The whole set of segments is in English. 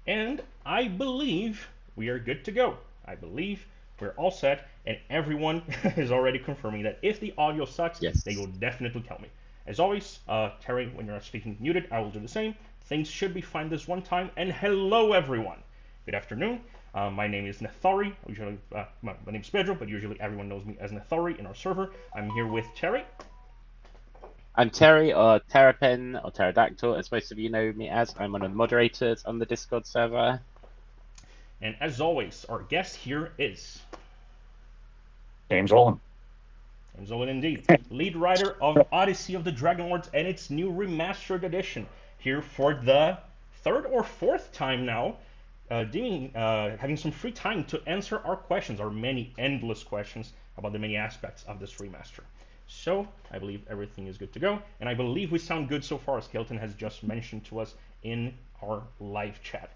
And I believe we are good to go. I believe we're all set, and everyone is already confirming that if the audio sucks, they will Yes. definitely tell me. As always, Terry, when you're speaking muted, I will do the same. Things should be fine this one time. And hello, everyone. Good afternoon. My name is Nethari. Usually, my name is Pedro, but usually everyone knows me as Nethari in our server. I'm here with Terry. I'm Terry, or Terrapin, or Pterodactyl, as most of you know me as. I'm one of the moderators on the Discord server. And as always, our guest here is James Ohlen. James Ohlen indeed, lead writer of Odyssey of the Dragonlords and its new remastered edition, here for the third or fourth time now, having some free time to answer our questions, our many endless questions about the many aspects of this remaster. So I believe everything is good to go, and I believe we sound good so far, as Kelton has just mentioned to us in our live chat.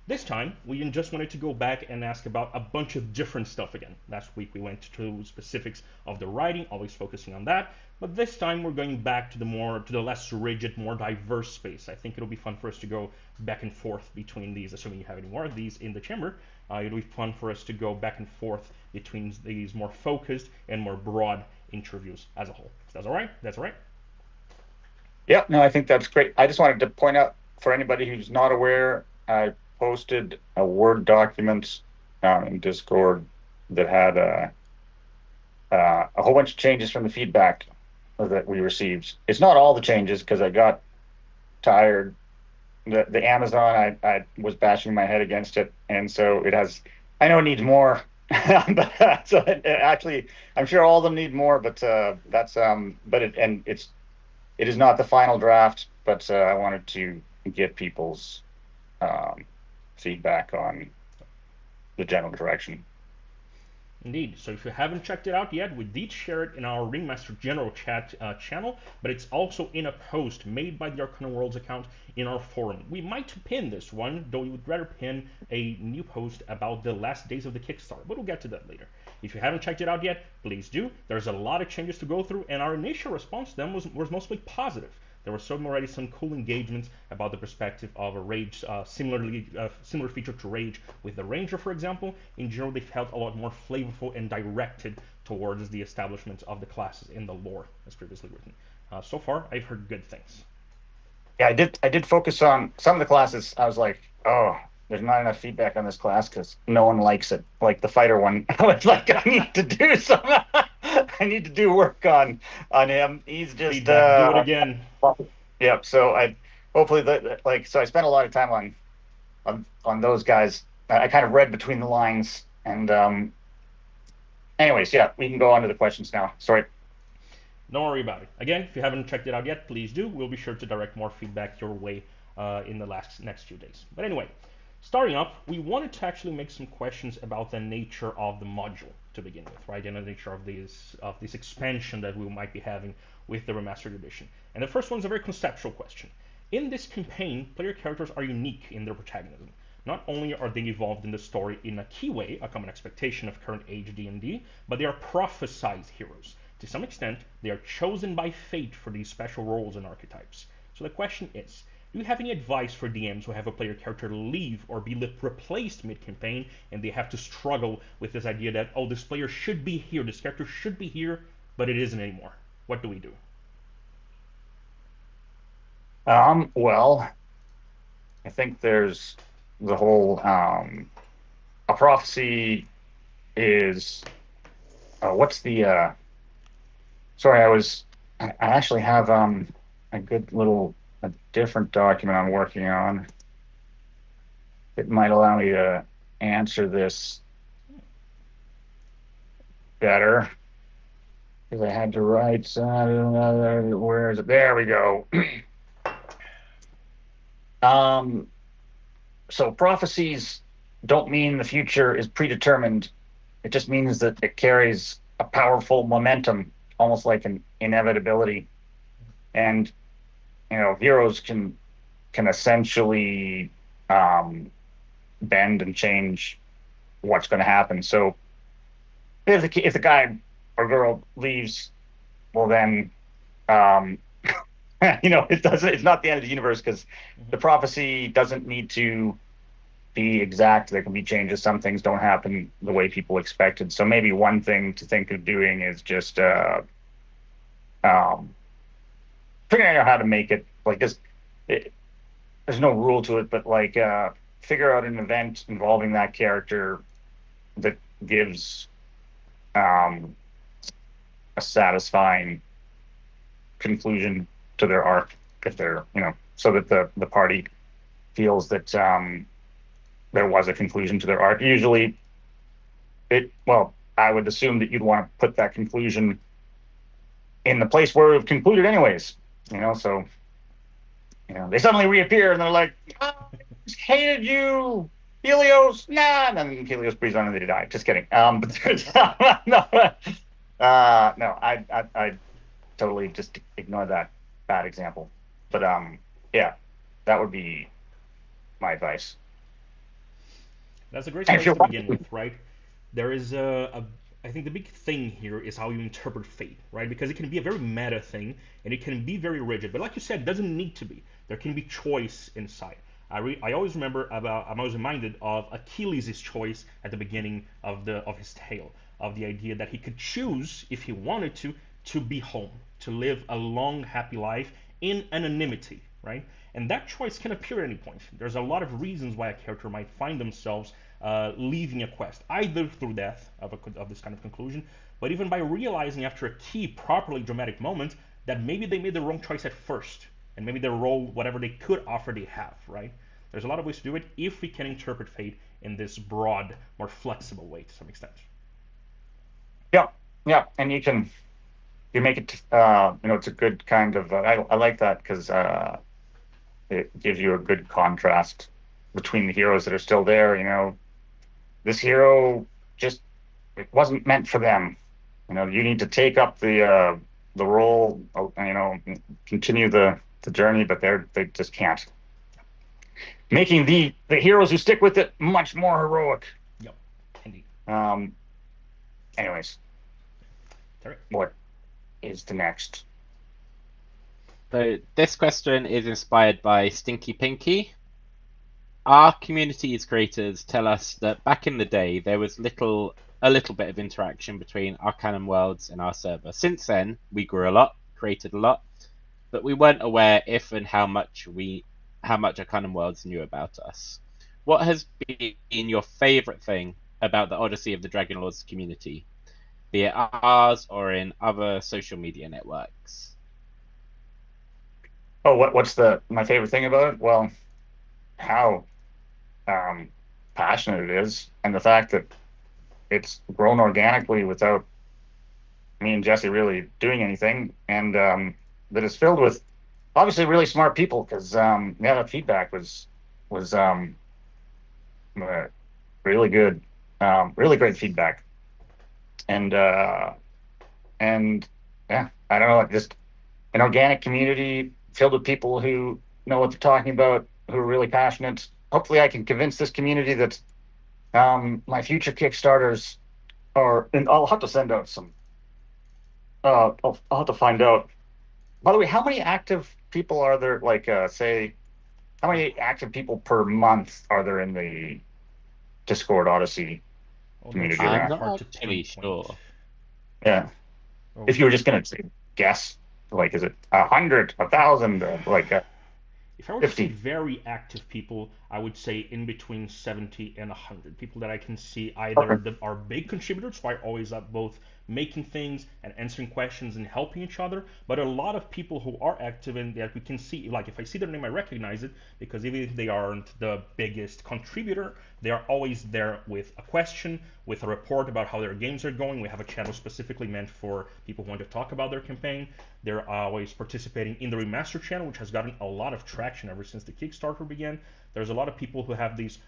This time, we just wanted to go back and ask about a bunch of different stuff again. Last week we went to specifics of the writing, always focusing on that. But this time we're going back to the less rigid, more diverse space. I think it'll be fun for us to go back and forth between these, assuming you have any more of these in the chamber. It'll be fun for us to go back and forth between these more focused and more broad interviews as a whole. That's all right? That's all right? Yeah, no, I think that's great. I just wanted to point out for anybody who's not aware, I posted a Word document in Discord that had a whole bunch of changes from the feedback that we received. It's not all the changes because I got tired. The Amazon, I was bashing my head against it, and so it has. I know it needs more, but so actually, I'm sure all of them need more. But that's but it is not the final draft. But I wanted to get people's feedback on the general direction. Indeed. So if you haven't checked it out yet, we did share it in our Ringmaster General Chat channel, but it's also in a post made by the Arcana Worlds account in our forum. We might pin this one, though we would rather pin a new post about the last days of the Kickstarter, but we'll get to that later. If you haven't checked it out yet, please do. There's a lot of changes to go through, and our initial response to them was mostly positive. There were already some cool engagements about the perspective of a Rage, similar feature to Rage with the Ranger, for example. In general, they felt a lot more flavorful and directed towards the establishment of the classes in the lore, as previously written. So far, I've heard good things. Yeah, I did focus on some of the classes. I was like, oh, there's not enough feedback on this class because no one likes it. Like the fighter one, I was like, I need to do some. I need to do work on him. He's just feedback, do it again. Yep. So I hopefully so I spent a lot of time on those guys. I kind of read between the lines, and anyways, yeah, we can go on to the questions now. Sorry. Don't worry about it. Again, if you haven't checked it out yet, please do. We'll be sure to direct more feedback your way in the next few days. But anyway, starting up, we wanted to actually make some questions about the nature of the module to begin with, right? And the nature of this expansion that we might be having with the remastered edition. And the first one is a very conceptual question. In this campaign, player characters are unique in their protagonism. Not only are they evolved in the story in a key way, a common expectation of current age D&D, but they are prophesized heroes. To some extent, they are chosen by fate for these special roles and archetypes. So the question is, do you have any advice for DMs who have a player character leave or be replaced mid-campaign and they have to struggle with this idea that, oh, this player should be here, this character should be here, but it isn't anymore? What do we do? Well, I think there's the whole a prophecy is what's the sorry, I actually have a good little a different document I'm working on. It might allow me to answer this better because I had to write. Where is it? There we go. So prophecies don't mean the future is predetermined. It just means that it carries a powerful momentum, almost like an inevitability. And heroes can essentially bend and change what's going to happen. So if the guy or girl leaves, well then it's not the end of the universe because the prophecy doesn't need to be exact. There can be changes. Some things don't happen the way people expected. So maybe one thing to think of doing is just figuring out how to make it like this. There's no rule to it, but like figure out an event involving that character that gives a satisfying conclusion to their arc, if they're, so that the party feels that there was a conclusion to their arc. Usually, I would assume that you'd want to put that conclusion in the place where it concluded anyways. So they suddenly reappear and they're like, oh, I just hated you, Helios. Nah, and then Helios breathes on and they die. Just kidding. But no, I totally just ignore that bad example. But yeah, that would be my advice. That's a great place to begin with, right? There is I think the big thing here is how you interpret fate, right? Because it can be a very meta thing, and it can be very rigid. But like you said, it doesn't need to be. There can be choice inside. I always remember I'm always reminded of Achilles' choice at the beginning of his tale, of the idea that he could choose, if he wanted to be home, to live a long, happy life in anonymity, right? And that choice can appear at any point. There's a lot of reasons why a character might find themselves leaving a quest, either through death of this kind of conclusion, but even by realizing after a key, properly dramatic moment that maybe they made the wrong choice at first, and maybe their role, whatever they could offer, they have, right? There's a lot of ways to do it if we can interpret fate in this broad, more flexible way to some extent. Yeah, and you make it, it's a good kind of, I like that because it gives you a good contrast between the heroes that are still there. This hero it wasn't meant for them. You need to take up the role, continue the journey, but they just can't. Making the heroes who stick with it much more heroic. Yep, indeed. Anyways, Sorry. What is the next? So this question is inspired by Stinky Pinky. Our community's creators tell us that back in the day there was a little bit of interaction between Arcanum Worlds and our server. Since then, we grew a lot, created a lot, but we weren't aware if and how much Arcanum Worlds knew about us. What has been your favorite thing about the Odyssey of the Dragon Lords community, be it ours or in other social media networks? Oh, what's my favorite thing about it? Well, how passionate it is, and the fact that it's grown organically without me and Jesse really doing anything, and that it's filled with obviously really smart people, because the feedback was really good, really great feedback, and yeah, I don't know, just an organic community filled with people who know what they're talking about, who are really passionate. Hopefully I can convince this community that my future Kickstarters and I'll have to send out some, I'll have to find out. By the way, how many active people are there, how many active people per month are there in the Discord Odyssey community? I'm not actually sure. Yeah. Oh. If you were just going to guess, is it 100, 1,000, If I were to say very active people, I would say in between 70 and 100 people that I can see either are big contributors, who are always up both making things and answering questions and helping each other, but a lot of people who are active and that we can see, like if I see their name, I recognize it, because even if they aren't the biggest contributor, they are always there with a question, with a report about how their games are going. We have a channel specifically meant for people who want to talk about their campaign. They're always participating in the remaster channel, which has gotten a lot of traction ever since the Kickstarter began. There's a lot of people who have these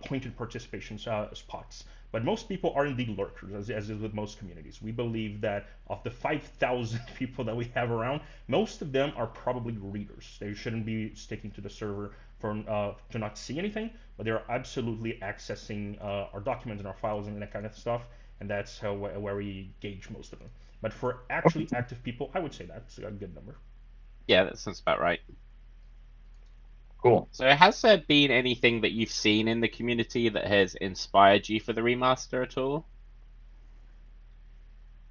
pointed participation spots. But most people are indeed lurkers, as is with most communities. We believe that of the 5,000 people that we have around, most of them are probably readers. They shouldn't be sticking to the server to not see anything, but they're absolutely accessing our documents and our files and that kind of stuff, and that's where we gauge most of them. But for actually active people, I would say that's a good number. Yeah, that sounds about right. Cool. So has there been anything that you've seen in the community that has inspired you for the remaster at all?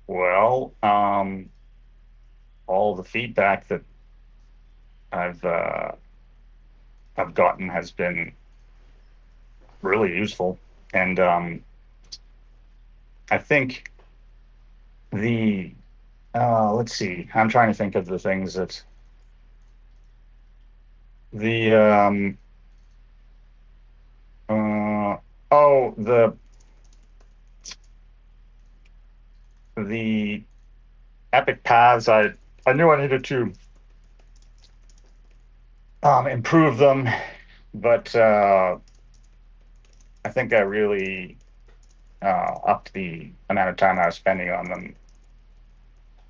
Well, all the feedback that I've gotten has been really useful, and I think the let's see, I'm trying to think of the things that the the epic paths. I knew I needed to improve them, but I think I really upped the amount of time I was spending on them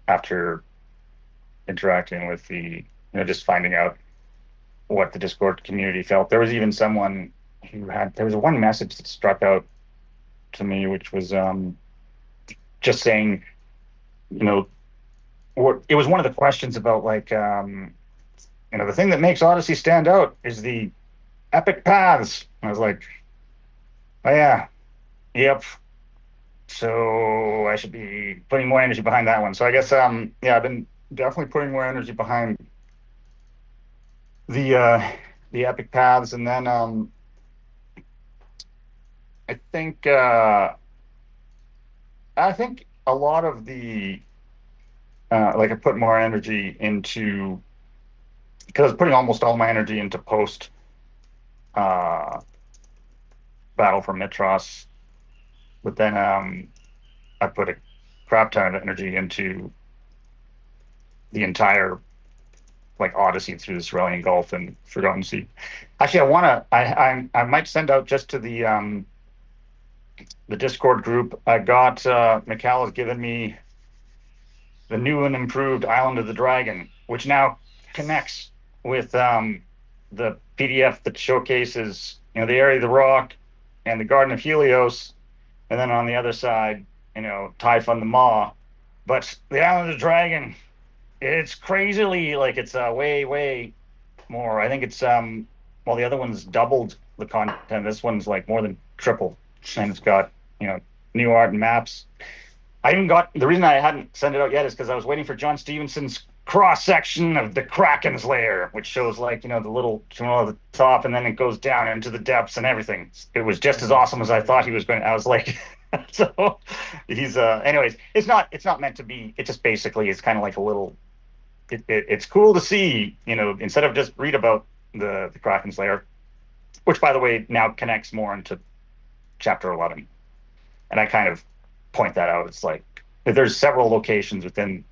after interacting with just finding out what the Discord community felt. There was even someone there was one message that struck out to me, which was just saying, it was one of the questions about like, the thing that makes Odyssey stand out is the epic paths. I was like, oh yeah, yep. So I should be putting more energy behind that one. So I guess, I've been definitely putting more energy behind the epic paths, and then I think a lot of the like I put more energy into, because I was putting almost all my energy into post Battle for Mitros, but then I put a crap ton of energy into the entire like Odyssey through the Cerulean Gulf and Forgotten Sea. Actually, I might send out just to the Discord group. I got Mikhail has given me the new and improved Island of the Dragon, which now connects with the PDF that showcases the Area of the Rock and the Garden of Helios, and then on the other side, Typhon the Maw. But the Island of the Dragon, it's crazily like it's way more. I think it's the other one's doubled the content. This one's like more than triple, and it's got new art and maps. I even got, the reason I hadn't sent it out yet is because I was waiting for John Stevenson's cross section of the Kraken's lair, which shows like the little tunnel at the top, and then it goes down into the depths and everything. It was just as awesome as I thought he was going. I was like, so he's anyways, it's not meant to be. It just basically is kind of like a little. It's cool to see, instead of just read about the Kraken's lair, which by the way now connects more into chapter 11, and I kind of point that out. It's like there's several locations within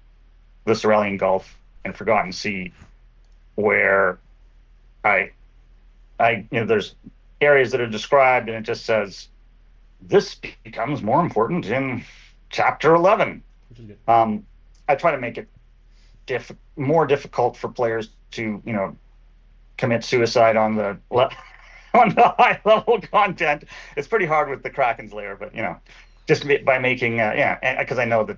the Cerulean Gulf and Forgotten Sea where there's areas that are described and it just says this becomes more important in chapter 11. Which is good. I try to make it more difficult for players to commit suicide on the high level content. It's pretty hard with the Kraken's lair, but just by making because I know that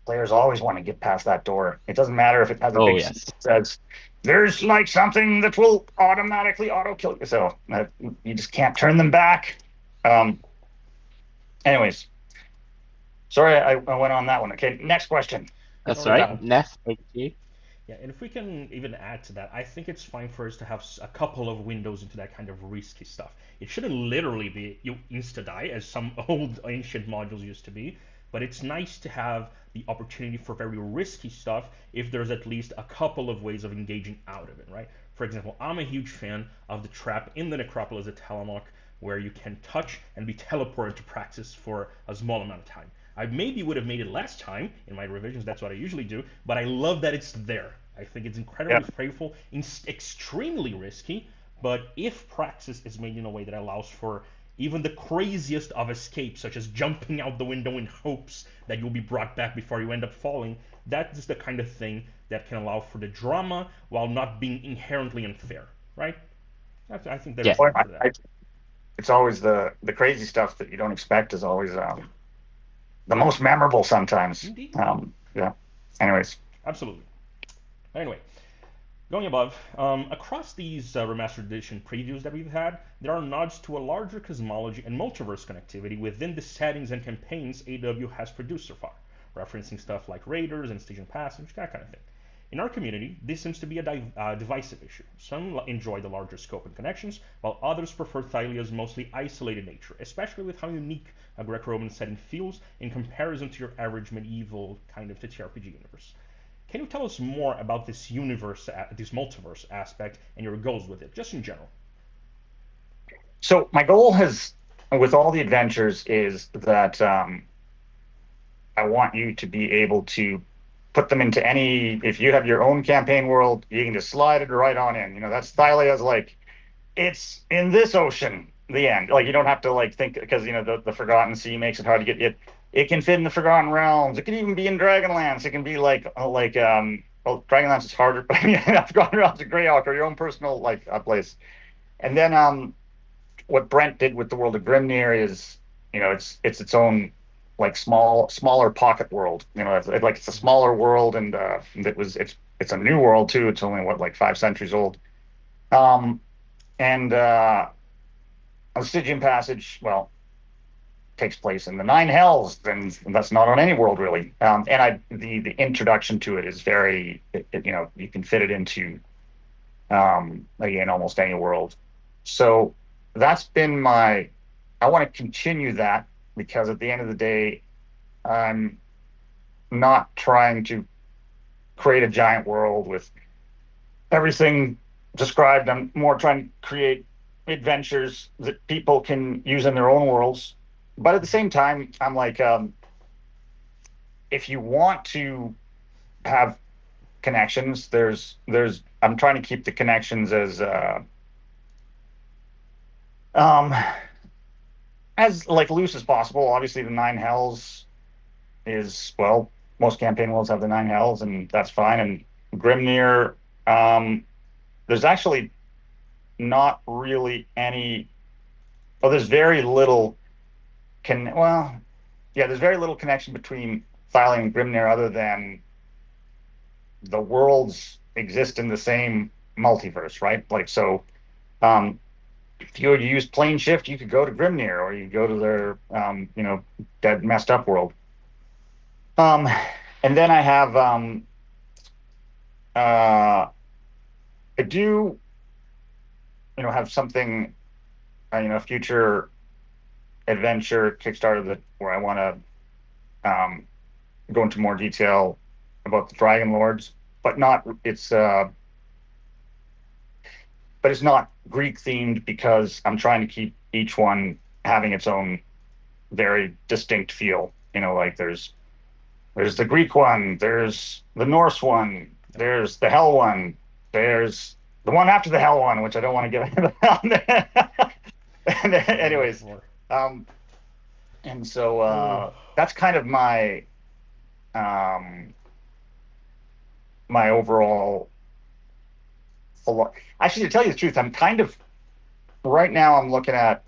players always want to get past that door. It doesn't matter if it has a big yes. says there's like something that will automatically auto kill you, so you just can't turn them back. Anyways, sorry I went on that one. Okay, next question. That's right. Neff, over to you. Yeah, and if we can even add to that, I think it's fine for us to have a couple of windows into that kind of risky stuff. It shouldn't literally be you insta-die, as some old ancient modules used to be, but it's nice to have the opportunity for very risky stuff if there's at least a couple of ways of engaging out of it, right? For example, I'm a huge fan of the trap in the Necropolis at Tillamook, where you can touch and be teleported to Praxis for a small amount of time. I maybe would have made it last time in my revisions, that's what I usually do, but I love that it's there. I think it's incredibly faithful, extremely risky, but if Praxis is made in a way that allows for even the craziest of escapes, such as jumping out the window in hopes that you'll be brought back before you end up falling, that is the kind of thing that can allow for the drama while not being inherently unfair, right? I think there's room for that. It's always the crazy stuff that you don't expect is always the most memorable sometimes. Indeed. Yeah. Anyways. Absolutely. Anyway, Going above, across these remastered edition previews that we've had, there are nods to a larger cosmology and multiverse connectivity within the settings and campaigns AW has produced so far, referencing stuff like Raiders and Station Passage, that kind of thing. In our community, this seems to be a divisive issue. Some enjoy the larger scope and connections, while others prefer Thalia's mostly isolated nature, especially with how unique a Greco-Roman setting feels in comparison to your average medieval kind of TTRPG universe. Can you tell us more about this universe, this multiverse aspect, and your goals with it, just in general? So my goal has, with all the adventures, is that I want you to be able to put them into any. If you have your own campaign world, you can just slide it right on in. That's Thalia's like, it's in this ocean. The end. Like you don't have to like think because the Forgotten Sea makes it hard to get it. It can fit in the Forgotten Realms. It can even be in Dragonlance. It can be well, Dragonlance is harder, but Forgotten Realms is Greyhawk or your own personal place. And then what Brent did with the world of Grimnir is, it's its own like smaller pocket world. It's a smaller world, and it's a new world too. It's only 5 centuries old. The Stygian Passage, well, takes place in the Nine Hells, and that's not on any world really. The introduction to it is very, you can fit it into, again, almost any world. So that's been I want to continue that because at the end of the day, I'm not trying to create a giant world with everything described. I'm more trying to create adventures that people can use in their own worlds. But at the same time, I'm like, if you want to have connections, I'm trying to keep the connections as loose as possible. Obviously, the Nine Hells is, well, most campaign worlds have the Nine Hells, and that's fine. And Grimnir, there's actually not really any. Well, there's very little. There's very little connection between Thalia and Grimnir other than the worlds exist in the same multiverse, right? If you were to use plane shift, you could go to Grimnir, or you go to their, dead, messed up world. And then I have, I do, have something, a future adventure Kickstarter where I want to go into more detail about the Dragon Lords, but it's not Greek themed because I'm trying to keep each one having its own very distinct feel. There's the Greek one, there's the Norse one, there's the Hell one, there's the one after the Hell one, which I don't want to get into. Anyways, and so that's kind of my my overall philosophy. Actually, to tell you the truth, I'm kind of right now. I'm looking at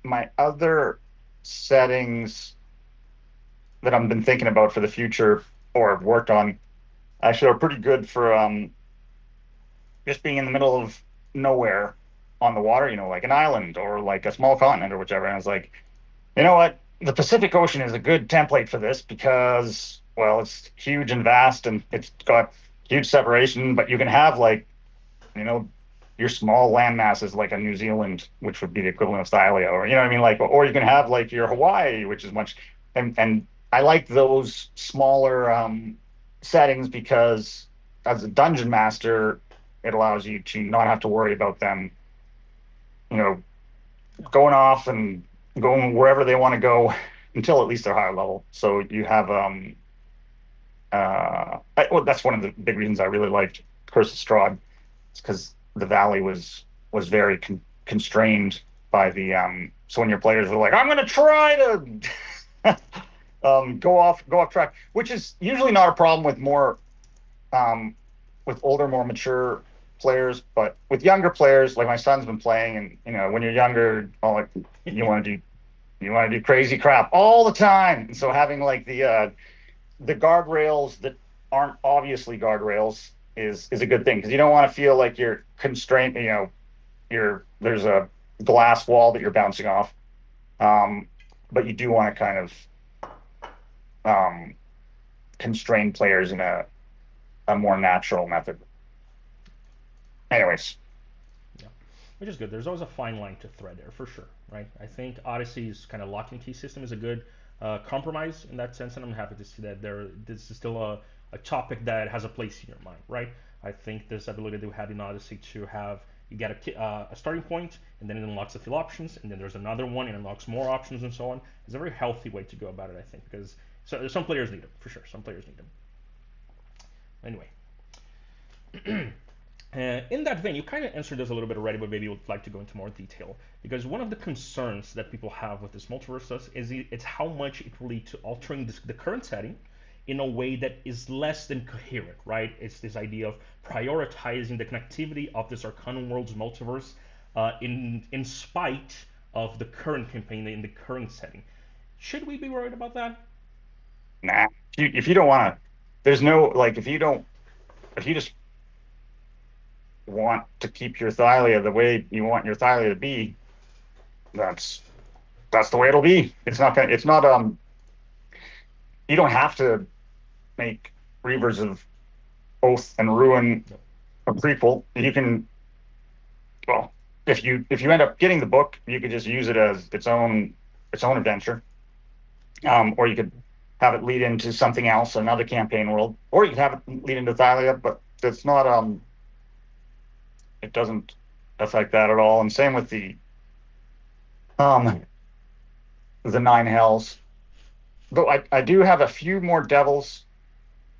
my other settings that I've been thinking about for the future or have worked on. Actually, are pretty good for just being in the middle of nowhere on the water, like an island or like a small continent or whichever. And I was like, you know what? The Pacific Ocean is a good template for this because, well, it's huge and vast and it's got huge separation, but you can have your small land masses like a New Zealand, which would be the equivalent of Thalia, or or you can have your Hawaii, which is much, and I like those smaller settings because as a dungeon master, it allows you to not have to worry about them, going off and going wherever they want to go until at least they're higher level. So you have that's one of the big reasons I really liked Curse of Strahd. It's because the valley was very constrained by the so when your players were like, I'm going to try to go off track, which is usually not a problem with more with older, more mature players, but with younger players, like my son's been playing, and when you're younger, you want to do crazy crap all the time. And so having the the guardrails that aren't obviously guardrails is a good thing, because you don't want to feel like you're constrained. There's a glass wall that you're bouncing off, but you do want to kind of constrain players in a more natural method. Anyways. Yeah, which is good. There's always a fine line to thread there for sure, right? I think Odyssey's kind of lock and key system is a good compromise in that sense, and I'm happy to see that this is still a topic that has a place in your mind, right? I think this ability that we had in Odyssey to have you get a starting point, and then it unlocks a few options, and then there's another one, and unlocks more options, and so on. It's a very healthy way to go about it, I think, because some players need them for sure. Some players need them. Anyway. In that vein, you kind of answered this a little bit already, but maybe you would like to go into more detail. Because one of the concerns that people have with this multiverse is it's how much it will lead to altering the current setting in a way that is less than coherent, right? It's this idea of prioritizing the connectivity of this Arcanum Worlds multiverse in spite of the current campaign in the current setting. Should we be worried about that? Nah. If you don't want to, there's no, like, if you just want to keep your Thylia the way you want your Thylia to be, that's the way it'll be. It's not you don't have to make Reavers of Oath and Ruin a prequel. You can, well, if you end up getting the book, you could just use it as its own adventure, or you could have it lead into something else, another campaign world, or you could have it lead into Thylia, but it's not it doesn't affect that at all. And same with the Nine Hells. But I do have a few more devils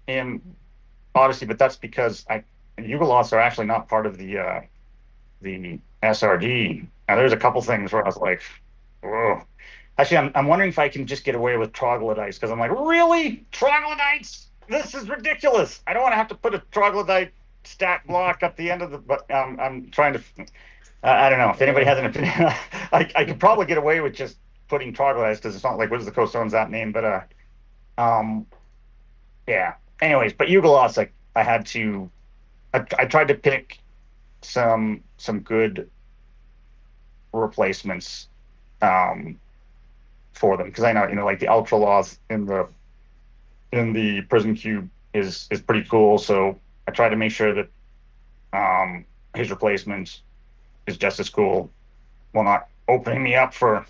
in Odyssey, but that's because Yugoloths are actually not part of the SRD. Now there's a couple things where I was like, whoa. Actually, I'm wondering if I can just get away with troglodytes, because I'm like, really? Troglodytes? This is ridiculous. I don't want to have to put a troglodyte stat block at the end of the, but I'm trying to, I don't know if anybody has an opinion. I could probably get away with just putting troglodytes, because it's not like Wizards of the Coast owns that name, but yeah. Anyways, but Yugoloths, like, I tried to pick some good replacements for them, because I know, like the Ultraloth in the Prison Cube is pretty cool, so I try to make sure that his replacement is just as cool, while not opening me up for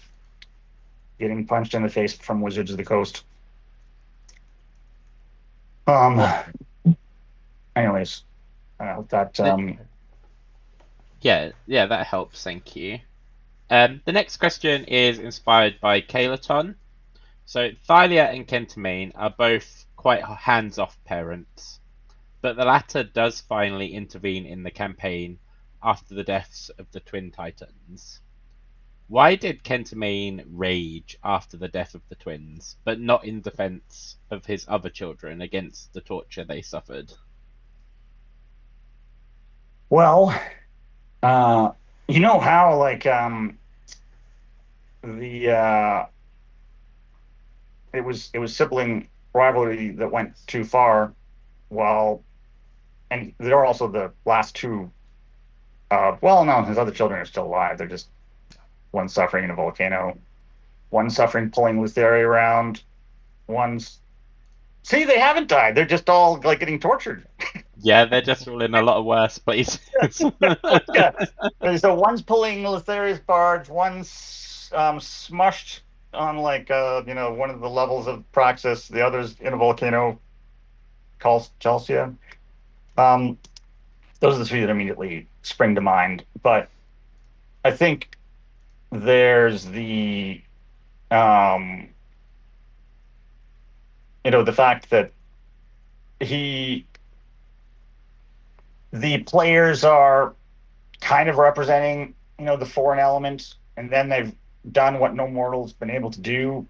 getting punched in the face from Wizards of the Coast. Anyways, I hope that yeah, that helps. Thank you. The next question is inspired by Kalaton. So Thylia and Kentamine are both quite hands-off parents, but the latter does finally intervene in the campaign after the deaths of the twin titans. Why did Kentamine rage after the death of the twins, but not in defense of his other children against the torture they suffered? Well, you know how, like, it was sibling rivalry that went too far, and they're also the last two. Well, no, his other children are still alive. They're just one suffering in a volcano, one suffering pulling Lutheria around, see, they haven't died. They're just all like getting tortured. Yeah, they're just all in a lot of worse places. Yeah. So one's pulling Lutheria's barge, one's smushed on one of the levels of Praxis. The other's in a volcano called Chelsea. Those are the three that immediately spring to mind. But I think there's the the fact that the players are kind of representing, the foreign elements, and then they've done what no mortal's been able to do.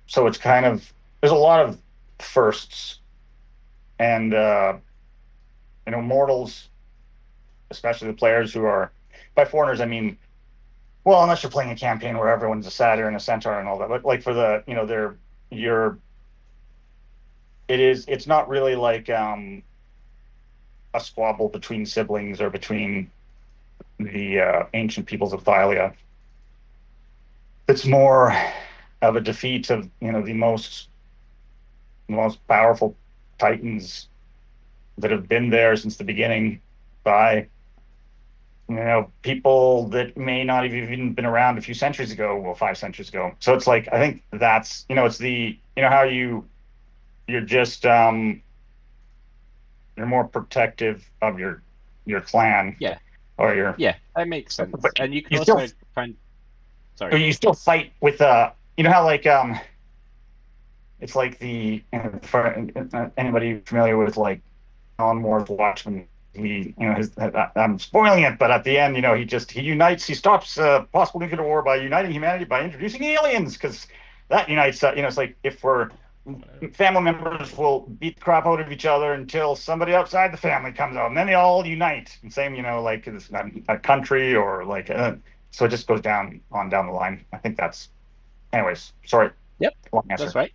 So it's kind of, there's a lot of firsts, and mortals, especially the players who are, by foreigners I mean, well, unless you're playing a campaign where everyone's a satyr and a centaur and all that, but like for the, it's not really like a squabble between siblings or between the ancient peoples of Thylia. It's more of a defeat of the most powerful titans that have been there since the beginning by people that may not have even been around a few centuries ago, well, 5 centuries ago. So it's like, I think that's, it's the, how you're just, you're more protective of your clan. Yeah. Or your. Yeah, that makes sense. But and you can you also still, find, sorry. You still fight with, how like, it's like the, for anybody familiar with like Alan Moore's Watchmen, I'm spoiling it, but at the end, he stops possible nuclear war by uniting humanity by introducing aliens, because that unites, it's like if family members will beat the crap out of each other until somebody outside the family comes out, and then they all unite. And same, like it's a country or like, so it just goes down the line. I think that's, anyways, sorry. Yep, long answer. That's right.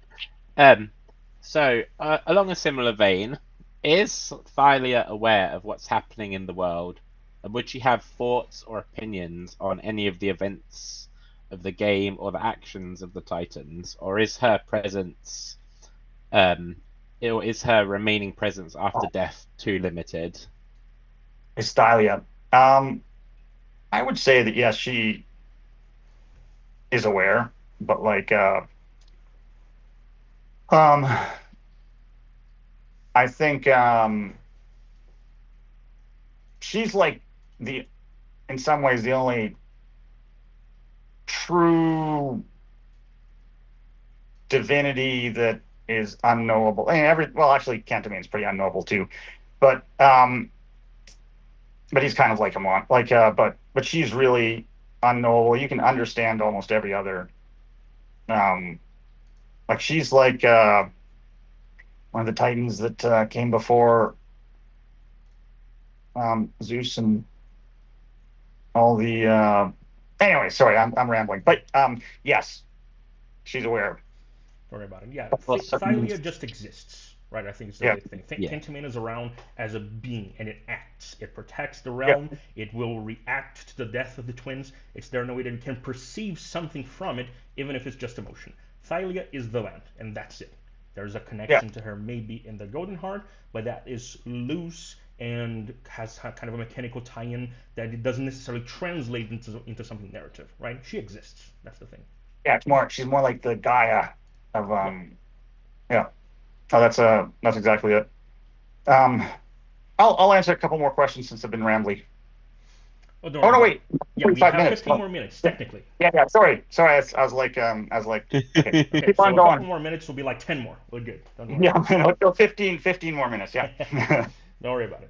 So along a similar vein, is Thylia aware of what's happening in the world, and would she have thoughts or opinions on any of the events of the game or the actions of the Titans, or is her presence, or is her remaining presence after death too limited? Is Thylia? I would say that yes, she is aware, but like, I think she's like in some ways the only true divinity that is unknowable. I mean, actually, Cantimane's pretty unknowable too, but he's kind of like a but she's really unknowable. You can understand almost every other. Like she's like one of the Titans that came before Zeus and all the. Anyway, sorry, I'm rambling, but yes, she's aware. Don't worry about it. Yeah, Thylia just exists, right? I think it's the thing. Cantimane is around as a being, and it acts. It protects the realm. It will react to the death of the twins. It's there in a way that it can perceive something from it, even if it's just emotion. Thylia is the land, and that's it. There's a connection to her maybe in the Golden Heart, but that is loose and has kind of a mechanical tie-in that it doesn't necessarily translate into something narrative, right? She exists. That's the thing. Yeah, she's more like the Gaia of Oh, that's exactly it. I'll answer a couple more questions since I've been rambly. Oh no, wait. Yeah, we have 15 more minutes, technically. Yeah. Sorry. I was like, okay. Okay, Keep so on a going. couple more minutes will be like 10 more. We're good. Don't worry. Yeah, go 15 more minutes. Yeah. Don't worry about it.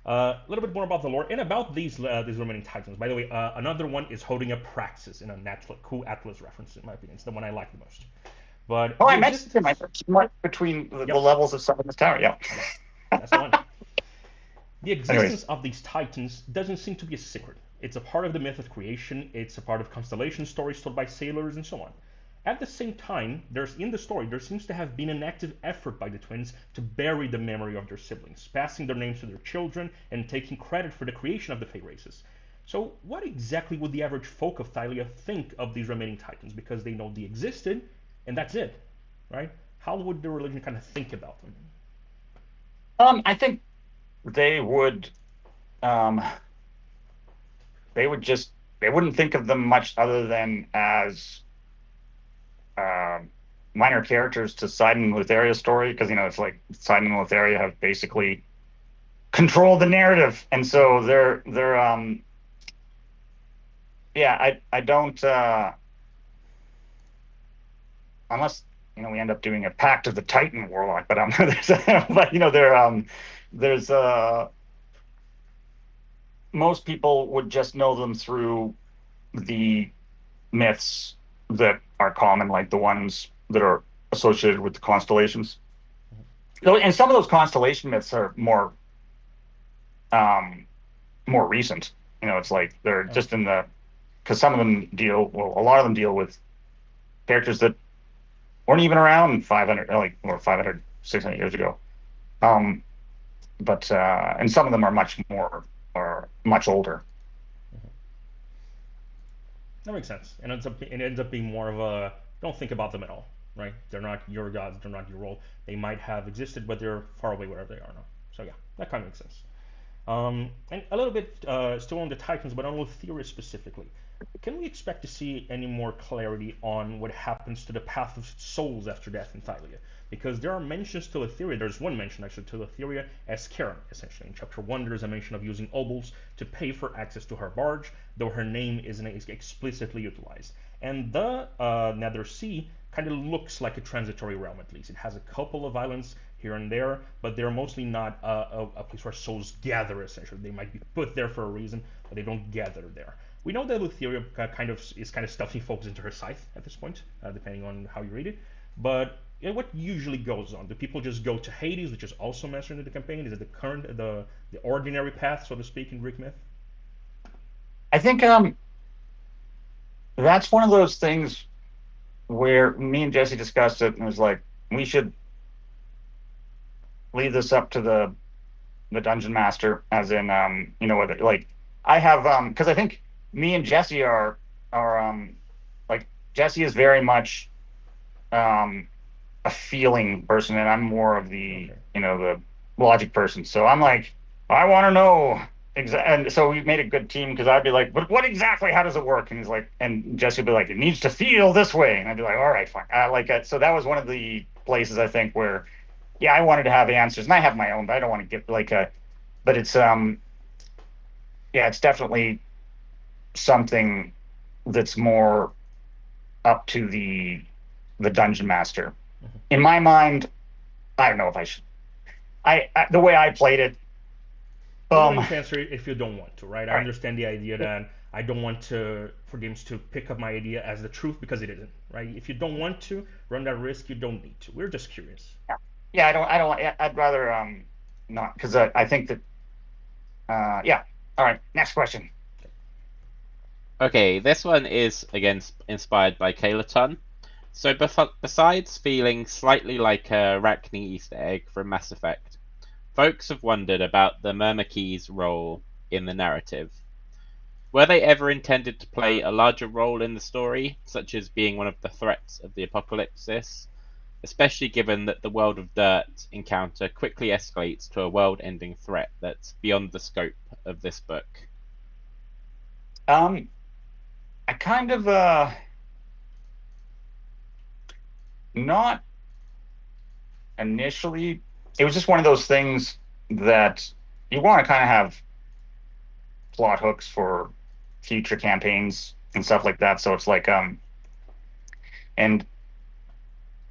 A little bit more about the lore and about these remaining Titans. By the way, another one is holding a Praxis in a cool Atlas reference, in my opinion. It's the one I like the most. But I mentioned him. I somewhat between the levels of Summon's Tower. Yeah. That's the one. The existence of these Titans doesn't seem to be a secret. It's a part of the myth of creation. It's a part of constellation stories told by sailors and so on. At the same time, there seems to have been an active effort by the twins to bury the memory of their siblings, passing their names to their children and taking credit for the creation of the Fey races. So what exactly would the average folk of Thylia think of these remaining Titans? Because they know they existed, and that's it, right? How would the religion kind of think about them? I think they would they wouldn't think of them much other than as minor characters to Sidon and Lutheria's story, because it's like Sidon and Lutheria have basically controlled the narrative, and so they're I don't unless we end up doing a Pact of the Titan Warlock, but there's most people would just know them through the myths that are common, like the ones that are associated with the constellations. And some of those constellation myths are more recent. It's like they're just because some of them a lot of them deal with characters that weren't even around 500, 500, 600 years ago. But and some of them are much older. That makes sense. And it ends up being more of a don't think about them at all, right? They're not your gods. They're not your role. They might have existed, but they're far away wherever they are now. So yeah, that kind of makes sense. And a little bit still on the Titans, but on Lutheria specifically. Can we expect to see any more clarity on what happens to the path of souls after death in Thylia? Because there are mentions to Lutheria. There's one mention actually to Lutheria as Karen, essentially. In Chapter 1, there's a mention of using obols to pay for access to her barge, though her name isn't explicitly utilized. And the Nether Sea kind of looks like a transitory realm, at least. It has a couple of islands here and there, but they're mostly not a place where souls gather, essentially. They might be put there for a reason, but they don't gather there. We know that Lutheria is kind of stuffing folks into her scythe at this point, depending on how you read it. But what usually goes on? Do people just go to Hades, which is also mentioned in the campaign? Is it the ordinary path, so to speak, in Greek myth? I think that's one of those things where me and Jesse discussed it and was like, we should leave this up to the dungeon master, as in whether, like, I have because I think me and Jesse are like, Jesse is very much a feeling person, and I'm more of the the logic person. So I'm like, I want to know and so we made a good team, because I'd be like, but what exactly? How does it work? And he's like, and Jesse would be like, it needs to feel this way, and I'd be like, all right, fine. So that was one of the places I think where, yeah, I wanted to have answers, and I have my own, but I don't want to get like a, but it's it's definitely something that's more up to the dungeon master. Mm-hmm. In my mind, I don't know if I should. I the way I played it. You can answer it if you don't want to, right? I understand the idea that I don't want for games to pick up my idea as the truth, because it isn't, right? If you don't want to run that risk, you don't need to. We're just curious. Yeah, I don't. I'd rather not, because I think that. Yeah. All right. Next question. Okay, this one is again inspired by Kalaton. So besides feeling slightly like a Arachne Easter egg from Mass Effect, folks have wondered about the Myrmiki's role in the narrative. Were they ever intended to play a larger role in the story, such as being one of the threats of the apocalypse, especially given that the World of Dirt encounter quickly escalates to a world-ending threat that's beyond the scope of this book? I kind of not initially. It was just one of those things that you want to kind of have plot hooks for future campaigns and stuff like that. So it's like and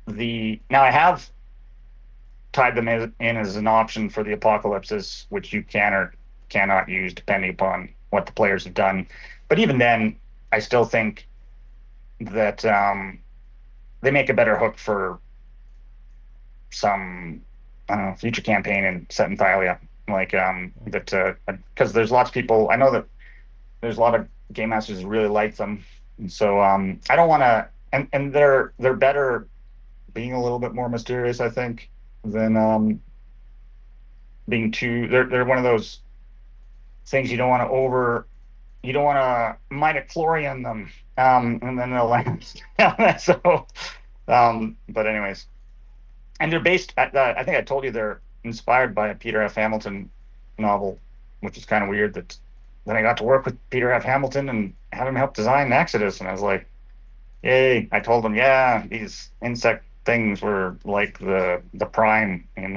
now I have tied them in as an option for the apocalypses, which you can or cannot use depending upon what the players have done. But even then, I still think that they make a better hook for some, I don't know, future campaign and set in Thylia, like that, because there's lots of people. I know that there's a lot of game masters who really like them, and so I don't want to. And they're better being a little bit more mysterious, I think, than being too. They're one of those things you don't want to You don't want to midichlorian them, and then they'll land. So, but anyways, and they're based at, I think I told you they're inspired by a Peter F. Hamilton novel, which is kind of weird that then I got to work with Peter F. Hamilton and have him help design Exodus, and I was like, yay. I told him, yeah, these insect things were like the prime. And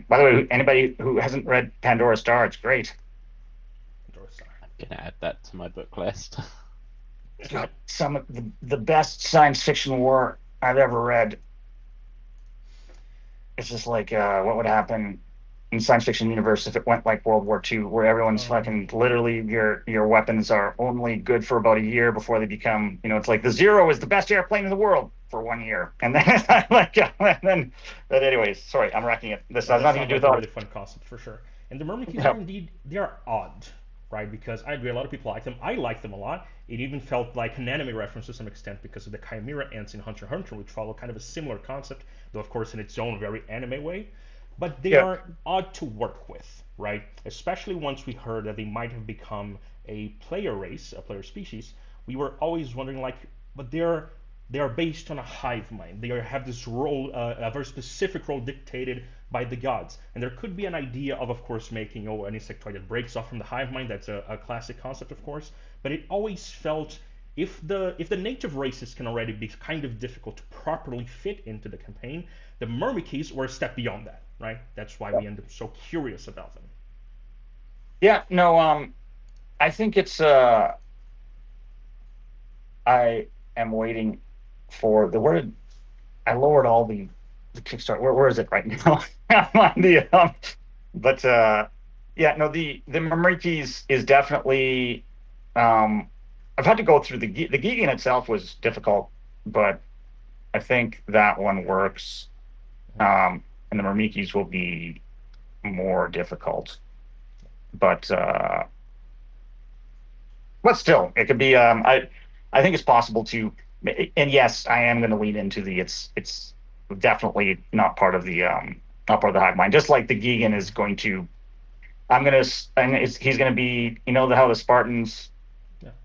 by the way, anybody who hasn't read Pandora Star, it's great. I'm gonna add that to my book list. It's got some of the best science fiction war I've ever read. It's just like what would happen in science fiction universe if it went like World War II, where everyone's fucking literally your weapons are only good for about a year before they become, it's like the Zero is the best airplane in the world for 1 year, and then but anyways, sorry, I'm wrecking it. This has nothing to do with a really fun concept for sure. And the Myrmikis are indeed, they are odd. right? Because I agree, a lot of people like them. I like them a lot. It even felt like an anime reference to some extent because of the Chimera ants in Hunter x Hunter, which follow kind of a similar concept, though of course in its own very anime way. But they Yeah. are odd to work with, right? Especially once we heard that they might have become a player race, a player species. We were always wondering, like, but they are based on a hive mind. They have this role, a very specific role dictated by the gods. And there could be an idea of course, making an insectoid that breaks off from the hive mind. That's a classic concept, of course. But it always felt, if the native races can already be kind of difficult to properly fit into the campaign, the Myrmidons were a step beyond that, right? That's why we end up so curious about them. Yeah, no, I think it's I am waiting for the word. I lowered all the Kickstarter. Where is it right now? I'm on the but yeah, no, the Myrmidons is definitely I've had to go through the Gigan itself was difficult, but I think that one works. And the Myrmidons will be more difficult. But still, it could be. I think it's possible to. And yes, I am going to lean into the. It's definitely not part of the hive mind. Just like the Gigan is going to. He's going to be. You know how the Spartans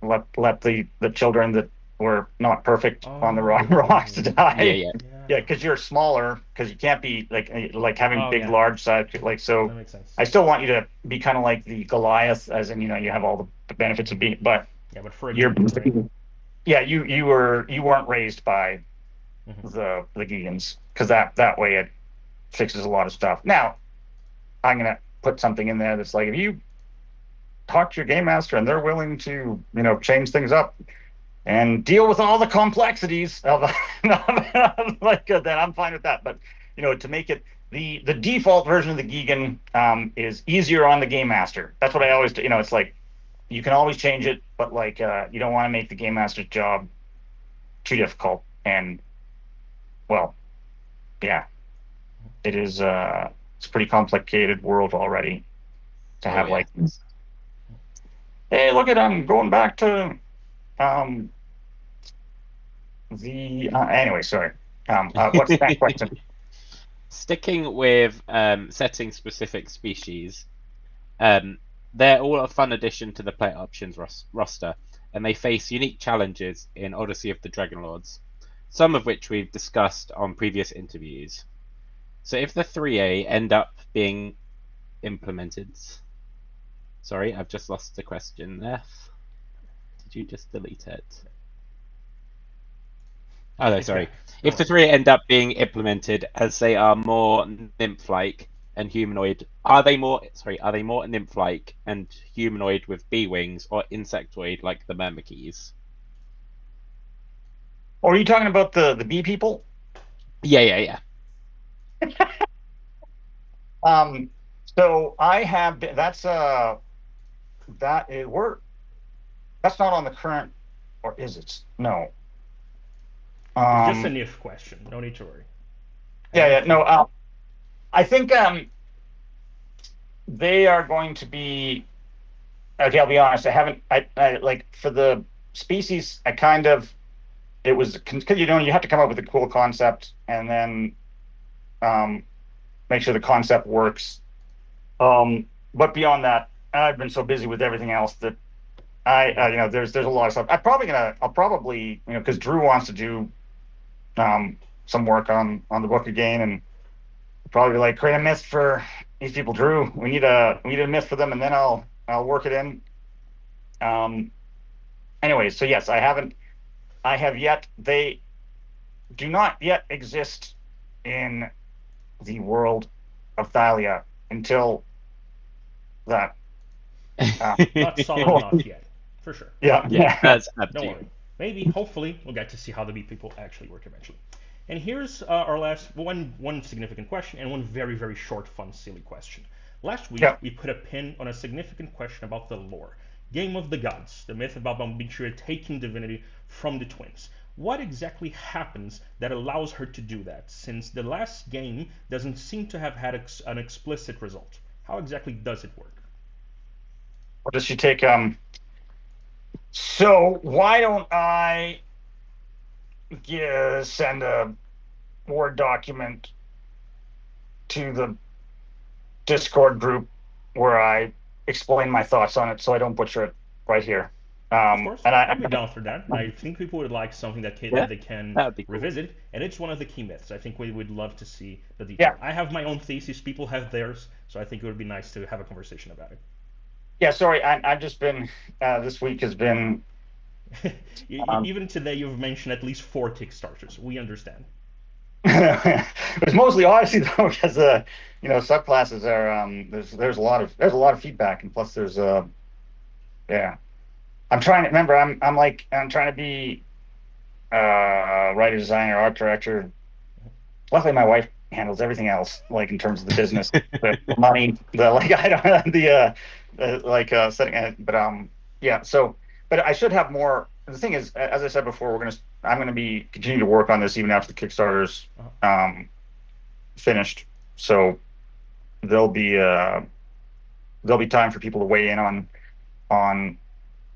let the children that were not perfect on the rocks to die. Yeah, because you're smaller, because you can't be like having big, large size. Like, so, that makes sense. I still want you to be kind of like the Goliath, as in, you have all the benefits of being, but for you're, right? Yeah, you weren't raised by the Gigans, because that way it fixes a lot of stuff. Now, I'm gonna put something in there that's like, if you talk to your game master and they're willing to, change things up and deal with all the complexities of that, I'm fine with that. But to make it the default version of the Gigan is easier on the game master. That's what I always do. It's like you can always change it, but you don't want to make the game master's job too difficult. And well, yeah, it is. It's a pretty complicated world already to have hey, look at I'm going back to anyway, sorry. What's the next question? Sticking with setting specific species, they're all a fun addition to the player options roster, and they face unique challenges in Odyssey of the Dragonlords, some of which we've discussed on previous interviews. So if the 3A end up being implemented... Sorry, I've just lost the question there. Did you just delete it? Oh no, sorry. If the 3 end up being implemented as they are more nymph-like and humanoid, are they more nymph-like and humanoid with bee wings, or insectoid like the Myrmidons? Or are you talking about the bee people? Yeah. So I have been, that's not on the current, or is it? No. It's just an if question. No need to worry. No. I think they are going to be. Okay, I'll be honest. I haven't. I like for the species. I kind of. It was because you have to come up with a cool concept and then make sure the concept works. But beyond that, I've been so busy with everything else that there's a lot of stuff. I'll probably because Drew wants to do some work on the book again, and probably create a myth for these people. Drew, we need a myth for them, and then I'll work it in. Anyway, so yes, they do not yet exist in the world of Thalia until that. Not solid enough yet, for sure. Yeah. That's up Don't to you. worry. Maybe, hopefully, we'll get to see how the bee people actually work eventually. And here's our last one significant question and one very, very short, fun, silly question. Last week, we put a pin on a significant question about the lore. Game of the Gods, the myth about Bambichira taking divinity from the twins. What exactly happens that allows her to do that, since the last game doesn't seem to have had an explicit result? How exactly does it work? Or does she take So why don't I send a Word document to the Discord group where I explain my thoughts on it so I don't butcher it right here. Of course, And I'd be down for that. I think people would like something that Yeah, they can that would be cool. revisit, and it's one of the key myths. I think we would love to see the Yeah. detail. I have my own thesis, people have theirs, so I think it would be nice to have a conversation about it. Yeah, sorry, I've just been this week has been Even today, you've mentioned at least 4 Kickstarters. We understand. it was mostly Odyssey though, because subclasses are there's a lot of feedback, and plus there's yeah. I'm trying to remember. I'm trying to be writer, designer, art director. Luckily, my wife handles everything else, like in terms of the business, the money, the like. I don't have the setting, but yeah. So, but I should have more. The thing is, as I said before, I'm gonna be continue to work on this even after the Kickstarter's finished. So there'll be time for people to weigh in on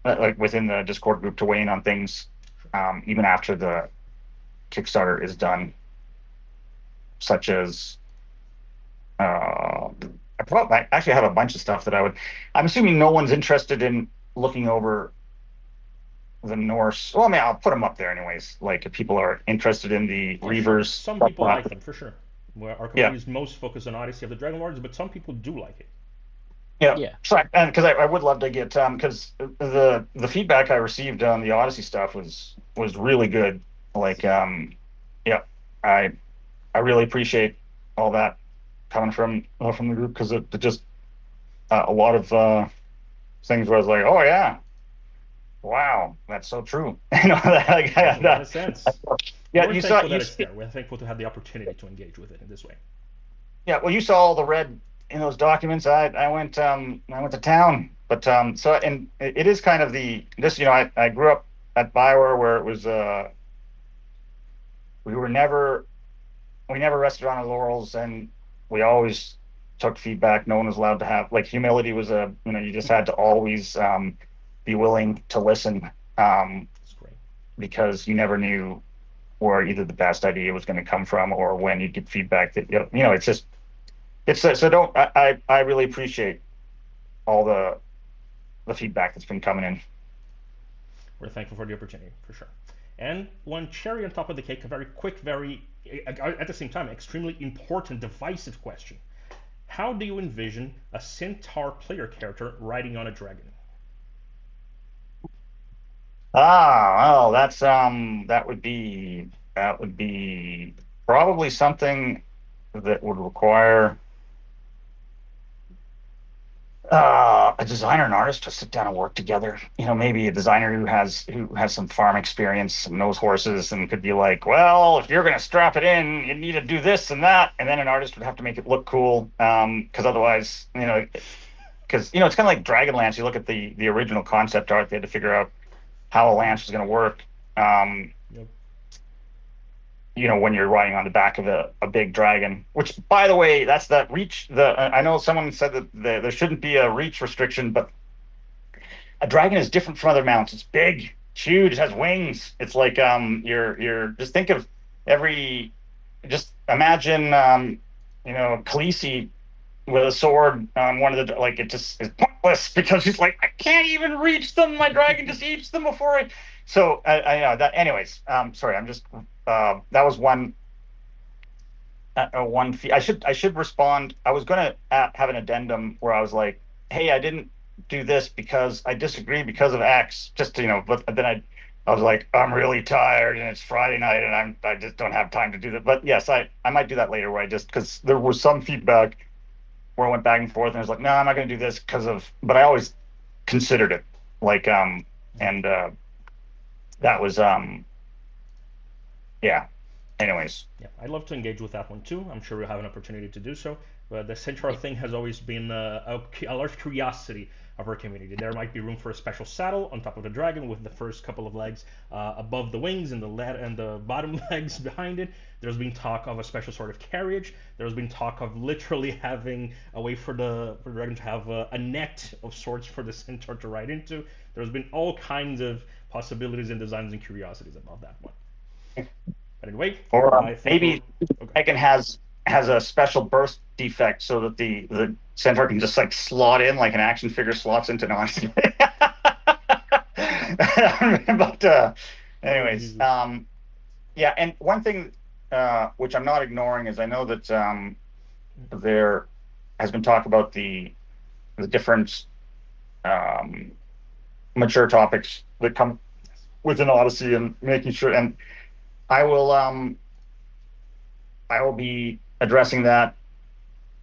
like within the Discord group to weigh in on things, even after the Kickstarter is done, such as I actually have a bunch of stuff that I'm assuming no one's interested in looking over the Norse. Well, I mean, I'll put them up there anyways. Like if people are interested in the Reavers. Some people like them for sure. Our community is most focused on Odyssey of the Dragonlords, but some people do like it. Yeah. So, and because I would love to get because the feedback I received on the Odyssey stuff was really good. Like yeah, I really appreciate all that coming from the group, because it just a lot of things where I was like, oh yeah, wow, that's so true. Makes a lot of sense. Yeah, We're thankful that it's there. We're thankful to have the opportunity to engage with it in this way. Yeah, well, you saw all the red in those documents. I went to town, but so, and it is kind of I grew up at Bioware, where it was we never rested on our laurels, and we always took feedback. No one was allowed to have, like, humility was you just had to always be willing to listen, That's great. because you never knew where either the best idea was going to come from, or when you'd get feedback that it's just. I really appreciate all the feedback that's been coming in. We're thankful for the opportunity, for sure. And one cherry on top of the cake, a very quick, very, at the same time, extremely important, divisive question. How do you envision a Centaur player character riding on a dragon? Well, that would be probably something that would require a designer and artist to sit down and work together. Maybe a designer who has some farm experience, some knows horses, and could be like, well, if you're going to strap it in, you need to do this and that, and then an artist would have to make it look cool, because otherwise, because it's kind of like Dragonlance. You look at the original concept art; they had to figure out how a lance was going to work. Yep. When you're riding on the back of a big dragon, which, by the way, that's that reach. I know someone said that there shouldn't be a reach restriction, but a dragon is different from other mounts. It's big, it's huge, it has wings. It's like you're just think of just imagine Khaleesi with a sword on one of the, like, it just is pointless, because she's like, I can't even reach them. My dragon just eats them before I. So I know that. Anyways, sorry, I'm just. That was one. I should respond. I was going to have an addendum where I was like, "Hey, I didn't do this because I disagree because of X." Just but then I was like, "I'm really tired and it's Friday night and I just don't have time to do that." But yes, I might do that later, where because there was some feedback where I went back and forth, and I was like, "No, I'm not going to do this because of." But I always considered it, like and that was yeah. Anyways. Yeah, I'd love to engage with that one too. I'm sure we'll have an opportunity to do so. But the Centaur thing has always been a large curiosity of our community. There might be room for a special saddle on top of the dragon with the first couple of legs above the wings and the bottom legs behind it. There's been talk of a special sort of carriage. There's been talk of literally having a way for the dragon to have a net of sorts for the Centaur to ride into. There's been all kinds of possibilities and designs and curiosities about that one. But anyway, or maybe dragon has a special birth defect so that the Centaur can just like slot in like an action figure slots into an Odyssey. But anyways, yeah. And one thing which I'm not ignoring is I know that there has been talk about the different mature topics that come with an Odyssey and making sure. And I will be addressing that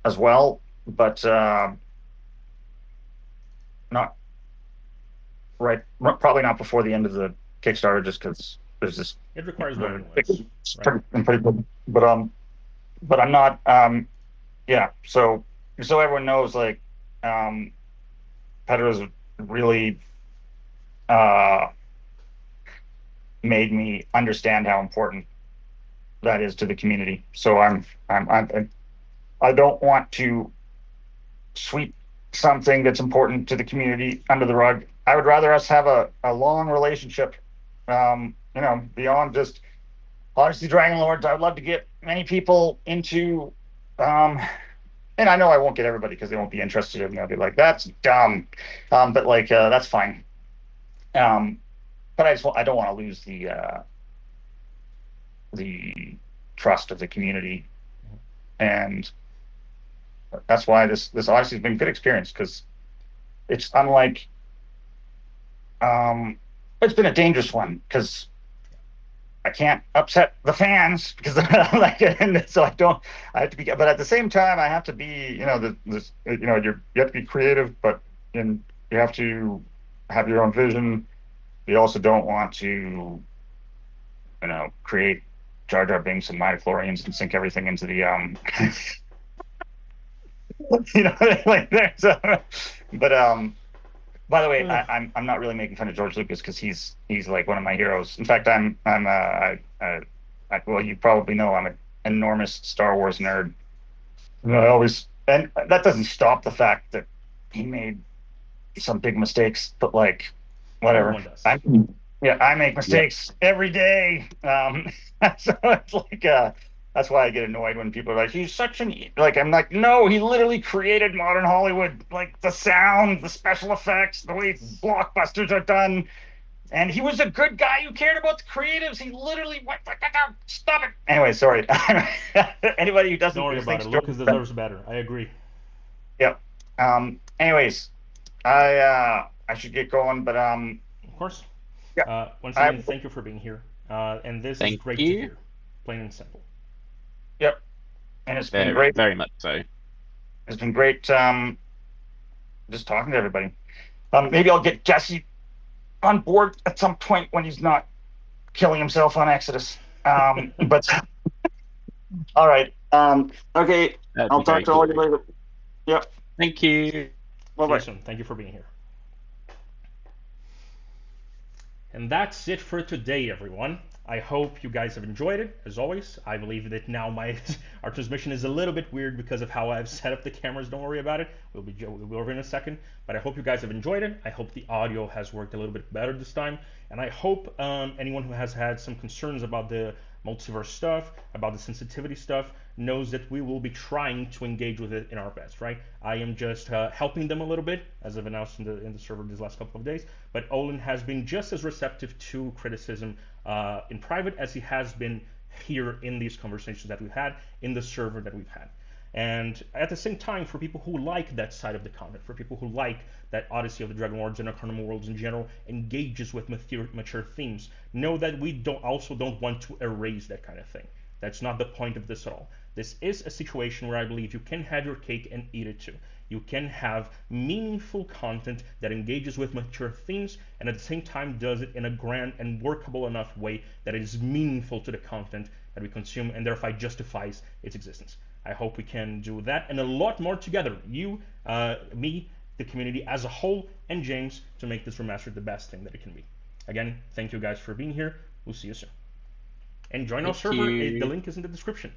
as well, but not right. Probably not before the end of the Kickstarter, just because there's this. It requires voting. Pretty good, but I'm not. Yeah. So everyone knows, like, Pedro's really made me understand how important that is to the community. So I don't want to sweep something that's important to the community under the rug. I would rather us have a long relationship, beyond just Odyssey Dragon Lords. I would love to get many people into, and I know I won't get everybody because they won't be interested and they'll be like, that's dumb. But like, that's fine. But I don't want to lose the trust of the community, and that's why this Odyssey has been a good experience, because it's unlike it's been a dangerous one because I can't upset the fans because I like it, and so I have to be, but at the same time I have to be, you have to be creative, but you have to have your own vision. You also don't want to, create Jar Jar Binks and midichlorians and sink everything into the like there's but by the way, I'm not really making fun of George Lucas because he's like one of my heroes. In fact, well, you probably know I'm an enormous Star Wars nerd. And that doesn't stop the fact that he made some big mistakes, but like, whatever. I make mistakes every day. So it's like, that's why I get annoyed when people are like, he's such I'm like, no, he literally created modern Hollywood, like the sound, the special effects, the way blockbusters are done. And he was a good guy who cared about the creatives. He literally went, stop it. Anyway, sorry. Anybody who doesn't. Don't worry about it. Lucas deserves better. I agree. Yeah. Anyways, I should get going, but of course. Yeah. Once again, thank you for being here. And this is great to hear. Plain and simple. Yep. And it's been great. Very much so. It's been great just talking to everybody. Maybe I'll get Jesse on board at some point when he's not killing himself on Exodus. But all right. Okay. I'll talk to all of you later. Yep. Thank you. Bye-bye. Thank you for being here. And that's it for today, everyone. I hope you guys have enjoyed it. As always, I believe that now our transmission is a little bit weird because of how I've set up the cameras. Don't worry about it. We'll be over in a second. But I hope you guys have enjoyed it. I hope the audio has worked a little bit better this time. And I hope anyone who has had some concerns about the multiverse stuff, about the sensitivity stuff, knows that we will be trying to engage with it in our best, right? I am just helping them a little bit, as I've announced in the server these last couple of days. But Ohlen has been just as receptive to criticism in private as he has been here in these conversations that we've had, in the server that we've had. And at the same time, for people who like that side of the content, for people who like that Odyssey of the Dragon Lords and Arcanum Worlds in general engages with mature themes, know that we also don't want to erase that kind of thing. That's not the point of this at all. This is a situation where I believe you can have your cake and eat it too. You can have meaningful content that engages with mature themes and at the same time does it in a grand and workable enough way that it is meaningful to the content that we consume and therefore justifies its existence. I hope we can do that and a lot more together. You, me, the community as a whole, and James, to make this remastered the best thing that it can be. Again, thank you guys for being here. We'll see you soon. And join our Thank server. you. The link is in the description.